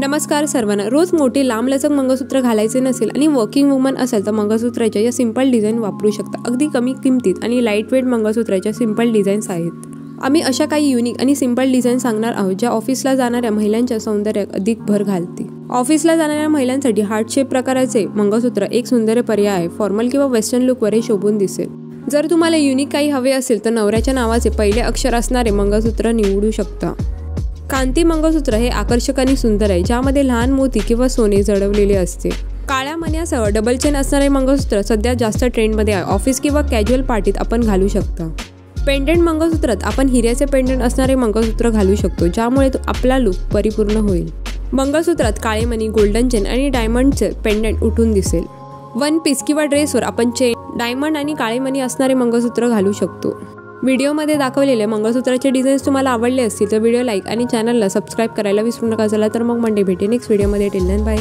नमस्कार सर्वांना. रोज मोठे लांबलचक मंगळसूत्र घालायचे नसेल आणि वर्किंग वुमन असेल तर मंगळसूत्राच्या या सिंपल डिझाईन वापरू शकता. अगदी कमी किमतीत आणि लाईट वेट मंगळसूत्राच्या सिंपल डिझाईन्स आहेत. आम्ही अशा काही युनिक आणि सिंपल डिझाईन सांगणार आहोत ज्या ऑफिसला जाणाऱ्या महिलांच्या सौंदर्यात अधिक भर घालतील. ऑफिसला जाणाऱ्या महिलांसाठी हार्ट शेप प्रकाराचे मंगळसूत्र एक सुंदर पर्याय आहे. फॉर्मल किंवा वेस्टर्न लुकवरही शोभून दिसेल. जर तुम्हाला युनिक काही हवे असेल तर नवऱ्याच्या नावाचे पहिले अक्षर असणारे मंगळसूत्र निवडू शकता. कांती मंगळसूत्र हे आकर्षक आणि सुंदर आहे, ज्यामध्ये लहान मोती किंवा सोने जडवलेले असते. काळ्या मण्यासह डबल चेन असणारे मंगळसूत्र सध्या जास्त ट्रेंडमध्ये आहे. ऑफिस किंवा कॅज्युअल पार्टीत आपण घालू शकता. पेंडंट मंगळसूत्रात आपण हिऱ्याचे पेंडंट असणारे मंगळसूत्र घालू शकतो, ज्यामुळे आपला लुक परिपूर्ण होईल. मंगळसूत्रात काळे मणी, गोल्डन चेन आणि डायमंडचे पेंडंट उठून दिसेल. वन पीस किंवा ड्रेसवर आपण चेन, डायमंड आणि काळे मणी असणारे मंगळसूत्र घालू शकतो. व्हिडिओमध्ये दाखवलेले मंगळसूत्राचे डिझाईन्स तुम्हाला आवडले असतील तर व्हिडिओ लाईक आणि चॅनलला सबस्क्राईब करायला विसरू नका. चला तर मग मंडे भेटे नेक्स्ट व्हिडिओमध्ये. Till then bye.